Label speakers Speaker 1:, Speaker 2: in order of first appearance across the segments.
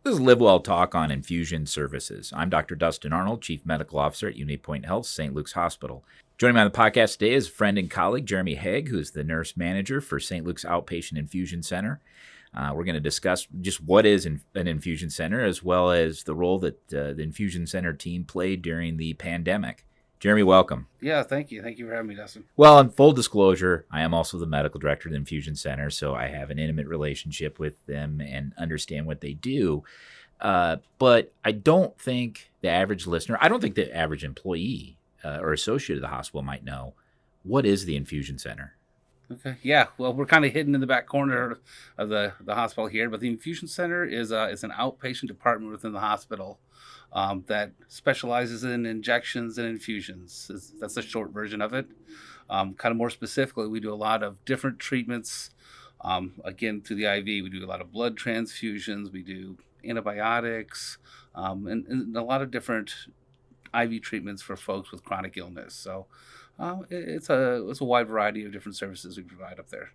Speaker 1: This is Live Well Talk on Infusion Services. I'm Dr. Dustin Arnold, Chief Medical Officer at UnityPoint Health, St. Luke's Hospital. Joining me on the podcast today is friend and colleague Jeremy Hague, who is the nurse manager for St. Luke's Outpatient Infusion Center. We're going to discuss just what is an infusion center, as well as the role that the infusion center team played during the pandemic. Jeremy, welcome.
Speaker 2: Yeah, thank you. Thank you for having me, Dustin.
Speaker 1: Well, in full disclosure, I am also the medical director of the infusion center, so I have an intimate relationship with them and understand what they do. But I don't think the average listener, I don't think the average employee or associate of the hospital might know, what is the infusion center?
Speaker 2: Okay. Yeah. Well, we're kind of hidden in the back corner of the hospital here, but the infusion center is an outpatient department within the hospital that specializes in injections and infusions. That's the short version of it. Kind of more specifically, we do a lot of different treatments. Again, through the IV, we do a lot of blood transfusions. We do antibiotics and a lot of different IV treatments for folks with chronic illness. So it's a wide variety of different services we provide up there.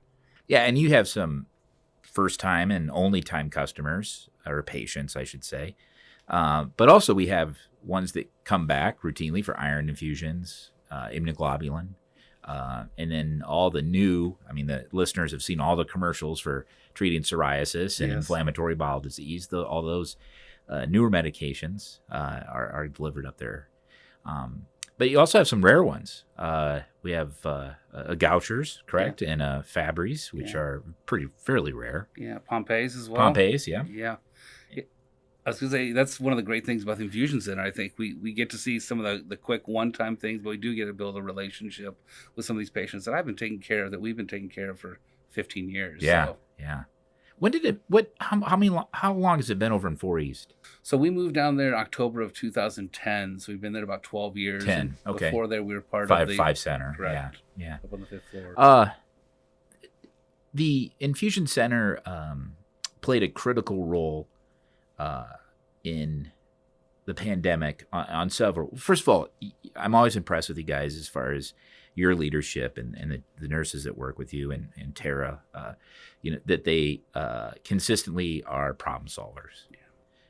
Speaker 1: Yeah, and you have some first-time and only-time customers, or patients, I should say. But also we have ones that come back routinely for iron infusions, immunoglobulin, and then all the new, the listeners have seen all the commercials for treating psoriasis and inflammatory bowel disease. All those newer medications are delivered up there. But you also have some rare ones. We have Gauchers, correct, and Fabries, which are fairly rare.
Speaker 2: Yeah, Pompeii's as well.
Speaker 1: Pompeii's, yeah.
Speaker 2: Yeah. I was going to say, that's one of the great things about the infusion center. I think we get to see some of the quick one-time things, but we do get to build a relationship with some of these patients that we've been taking care of for 15 years.
Speaker 1: Yeah,
Speaker 2: so.
Speaker 1: Yeah. When did how long has it been over in 4 East?
Speaker 2: So we moved down there in October of 2010. So we've been there about 12 years.
Speaker 1: 10, okay.
Speaker 2: Before there, we were part of the
Speaker 1: Five Center.
Speaker 2: Correct.
Speaker 1: Yeah.
Speaker 2: Up on the 5th floor.
Speaker 1: The infusion center played a critical role in the pandemic on several. First of all, I'm always impressed with you guys as far as your leadership and the nurses that work with you and Tara, that they consistently are problem solvers.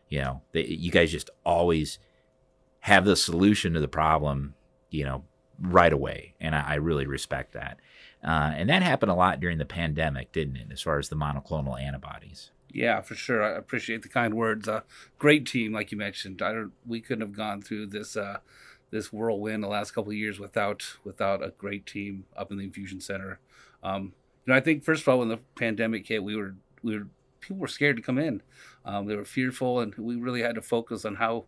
Speaker 1: Yeah. You guys just always have the solution to the problem, right away. And I really respect that. And that happened a lot during the pandemic, didn't it, as far as the monoclonal antibodies?
Speaker 2: Yeah, for sure. I appreciate the kind words. Great team, like you mentioned. We couldn't have gone through this whirlwind the last couple of years without a great team up in the infusion center. I think first of all, when the pandemic hit, people were scared to come in. They were fearful, and we really had to focus on how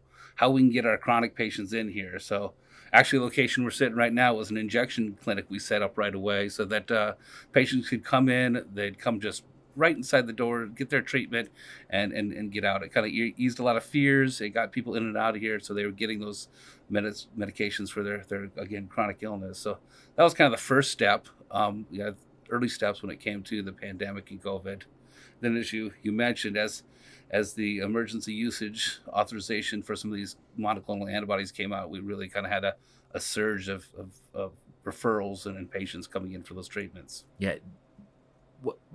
Speaker 2: we can get our chronic patients in here. So actually, the location we're sitting right now was an injection clinic we set up right away so that patients could come in. They'd come just right inside the door, get their treatment, and get out. It kind of eased a lot of fears. It got people in and out of here, so they were getting those medications for their again, chronic illness. So that was kind of the first step. We had early steps when it came to the pandemic and COVID. Then, as you mentioned, as the emergency usage authorization for some of these monoclonal antibodies came out, we really kind of had a surge of referrals and patients coming in for those treatments.
Speaker 1: Yeah.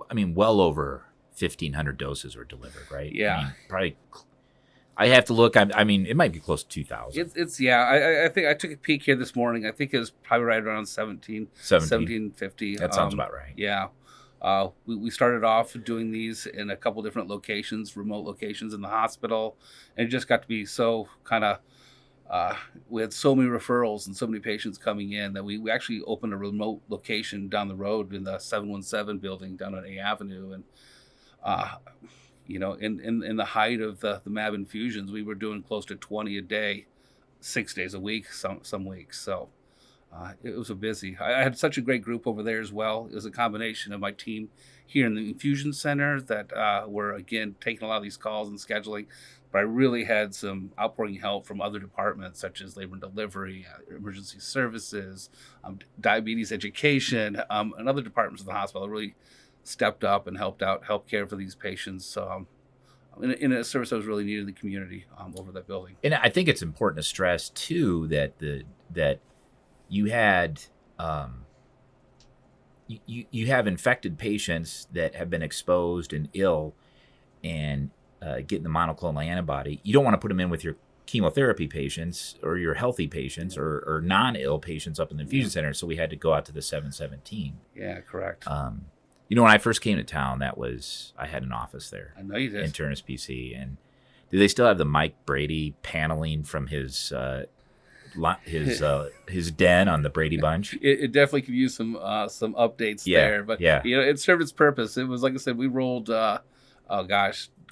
Speaker 1: Well over 1,500 doses were delivered, right?
Speaker 2: Yeah.
Speaker 1: Probably. I have to look. It might be close to 2,000.
Speaker 2: I think I took a peek here this morning. I think it was probably right around 1750.
Speaker 1: That sounds about right.
Speaker 2: Yeah. We started off doing these in a couple different locations, remote locations in the hospital, and it just got to be so kind of. We had so many referrals and so many patients coming in that we actually opened a remote location down the road in the 717 building down on A Avenue. And, in the height of the MAB infusions, we were doing close to 20 a day, 6 days a week, some weeks. So it was busy. I had such a great group over there as well. It was a combination of my team here in the infusion center that were, again, taking a lot of these calls and scheduling. But I really had some outpouring help from other departments such as labor and delivery, emergency services, diabetes education, and other departments of the hospital really stepped up and helped care for these patients in a service that was really needed in the community over that building.
Speaker 1: And I think it's important to stress too that you had you have infected patients that have been exposed and ill, and getting the monoclonal antibody, you don't want to put them in with your chemotherapy patients or your healthy patients or non-ill patients up in the infusion center. So we had to go out to the 717.
Speaker 2: Yeah, correct.
Speaker 1: When I first came to town, I had an office there.
Speaker 2: I know you did.
Speaker 1: Internist PC. And do they still have the Mike Brady paneling from his den on the Brady Bunch?
Speaker 2: It definitely could use some updates there, but it served its purpose. It was, like I said, we rolled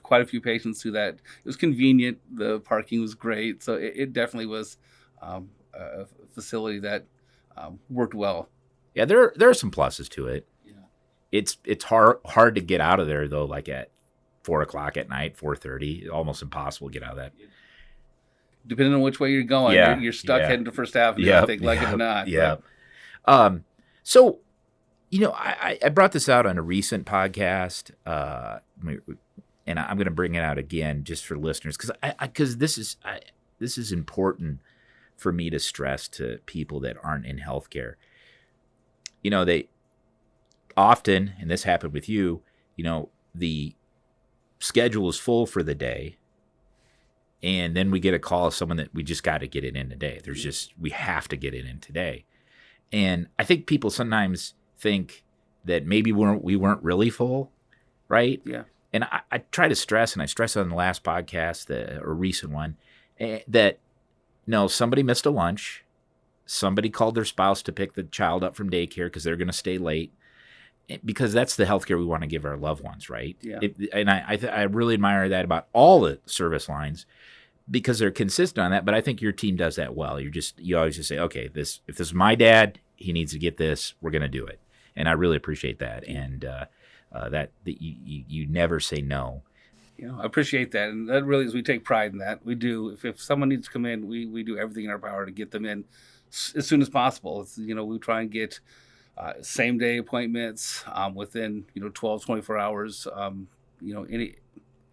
Speaker 2: quite a few patients through that. It was convenient. The parking was great, so it definitely was a facility that worked well.
Speaker 1: Yeah, there are some pluses to it. Yeah, it's hard to get out of there though. Like at 4:00 at night, 4:30, almost impossible to get out of that.
Speaker 2: Depending on which way you're going, you're stuck heading to First Avenue. I think, like it or not.
Speaker 1: Yeah. So, I brought this out on a recent podcast, and I'm going to bring it out again just for listeners because this is important for me to stress to people that aren't in healthcare. They often, and this happened with you, the schedule is full for the day. And then we get a call of someone that we just got to get it in today. We have to get it in today. And I think people sometimes think that maybe we weren't really full, right?
Speaker 2: Yeah.
Speaker 1: And I try to stress, and I stressed on the last podcast, a recent one, that no, somebody missed a lunch. Somebody called their spouse to pick the child up from daycare because they're going to stay late. Because that's the healthcare we want to give our loved ones, right?
Speaker 2: Yeah.
Speaker 1: And I really admire that about all the service lines because they're consistent on that. But I think your team does that well. You always just say, okay, if this is my dad, he needs to get this. We're going to do it, and I really appreciate that. And that you never say no.
Speaker 2: I appreciate that, and that really is. We take pride in that. We do. If someone needs to come in, we do everything in our power to get them in as soon as possible. We try and get same day appointments within 12, 24 hours.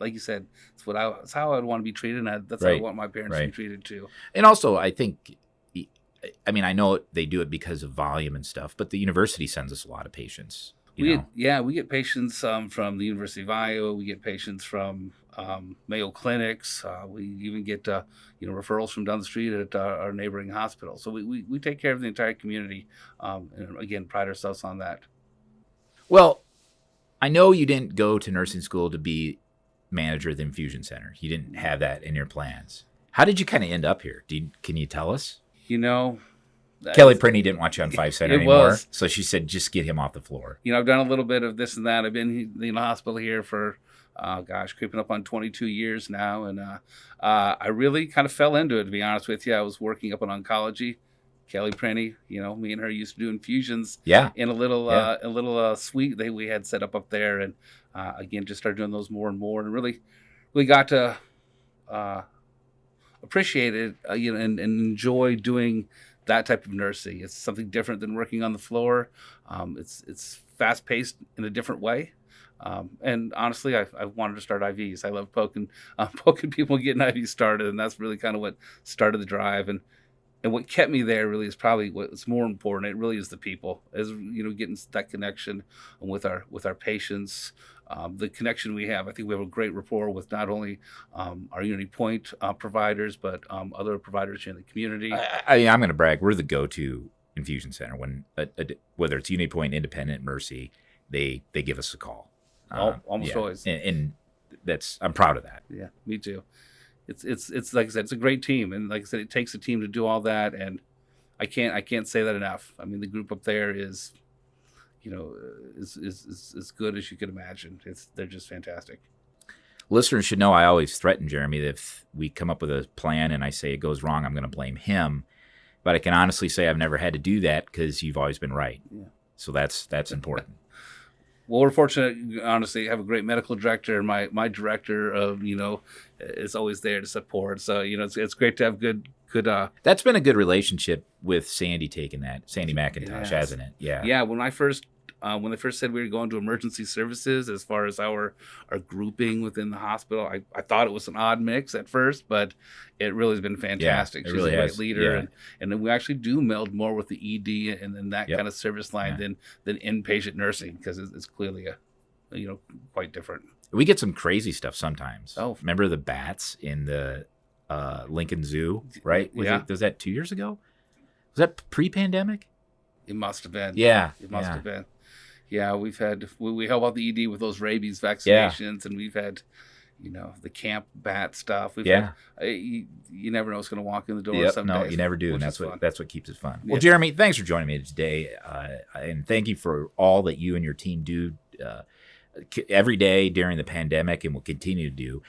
Speaker 2: Like you said, it's how I'd want to be treated, and that's how I want my parents to be treated too.
Speaker 1: And also, I think, I know they do it because of volume and stuff, but the university sends us a lot of patients. We
Speaker 2: get patients from the University of Iowa. We get patients from Mayo Clinics. We even get referrals from down the street at our neighboring hospital. So we take care of the entire community, and again, pride ourselves on that. Well,
Speaker 1: I know you didn't go to nursing school to be manager of the infusion center. You didn't have that in your plans. How did you kind of end up here? Can you tell us? Kelly Prinny didn't want you on 5 Center anymore, so she said, just get him off the floor.
Speaker 2: I've done a little bit of this and that. I've been in the hospital here for, creeping up on 22 years now, and I really kind of fell into it, to be honest with you. I was working up in oncology. Kelly Prinny, me and her used to do infusions in a little suite that we had set up there, and again, just started doing those more and more, and really got to appreciate it, and enjoy doing that type of nursing. It's something different than working on the floor. It's fast paced in a different way. And honestly, I wanted to start IVs. I love poking people, getting IVs started, and that's really kind of what started the drive. And what kept me there really is probably what's more important. It really is the people, getting that connection with our patients. The connection we have, I think we have a great rapport with not only our UnityPoint providers, but other providers here in the community.
Speaker 1: I'm going to brag. We're the go-to infusion center when whether it's UnityPoint, Independent, Mercy, they give us a call.
Speaker 2: Almost always,
Speaker 1: and I'm proud of that.
Speaker 2: Yeah, me too. It's like I said, it's a great team, and like I said, it takes a team to do all that, and I can't say that enough. I mean, the group up there is, is as good as you could imagine. They're just fantastic.
Speaker 1: Listeners should know I always threaten Jeremy that if we come up with a plan and I say it goes wrong, I'm going to blame him. But I can honestly say I've never had to do that because you've always been right. Yeah. So that's important.
Speaker 2: Well, we're fortunate, honestly, have a great medical director, and my director is always there to support. So, it's great to have good.
Speaker 1: That's been a good relationship with Sandy Sandy McIntosh, hasn't it? Yeah.
Speaker 2: Yeah. When they first said we were going to emergency services as far as our grouping within the hospital, I thought it was an odd mix at first, but it really has been fantastic.
Speaker 1: She's
Speaker 2: really
Speaker 1: a
Speaker 2: great leader. And then we actually do meld more with the ED and then that kind of service line than inpatient nursing, because it's clearly quite different.
Speaker 1: We get some crazy stuff sometimes.
Speaker 2: Oh.
Speaker 1: Remember the bats in the Lincoln Zoo, right? Was that 2 years ago? Was that pre-pandemic?
Speaker 2: It must have been.
Speaker 1: Yeah.
Speaker 2: It must have been. Yeah, we help out the ED with those rabies vaccinations, and we've had, the camp bat stuff. We've had, you never know what's going to walk in the door.
Speaker 1: Yep,
Speaker 2: some
Speaker 1: no,
Speaker 2: days,
Speaker 1: you never do, and that's what keeps it fun. Well, Jeremy, thanks for joining me today, and thank you for all that you and your team do every day during the pandemic, and will continue to do.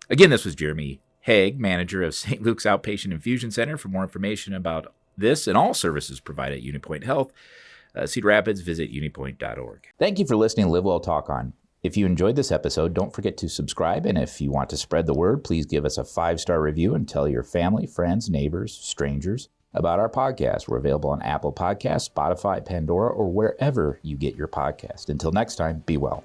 Speaker 1: Again, this was Jeremy Hague, manager of St. Luke's Outpatient Infusion Center. For more information about this and all services provided at UnityPoint Health, Cedar Rapids, visit unitypoint.org. Thank you for listening to Live Well Talk On. If you enjoyed this episode, don't forget to subscribe. And if you want to spread the word, please give us a 5-star review and tell your family, friends, neighbors, strangers about our podcast. We're available on Apple Podcasts, Spotify, Pandora, or wherever you get your podcast. Until next time, be well.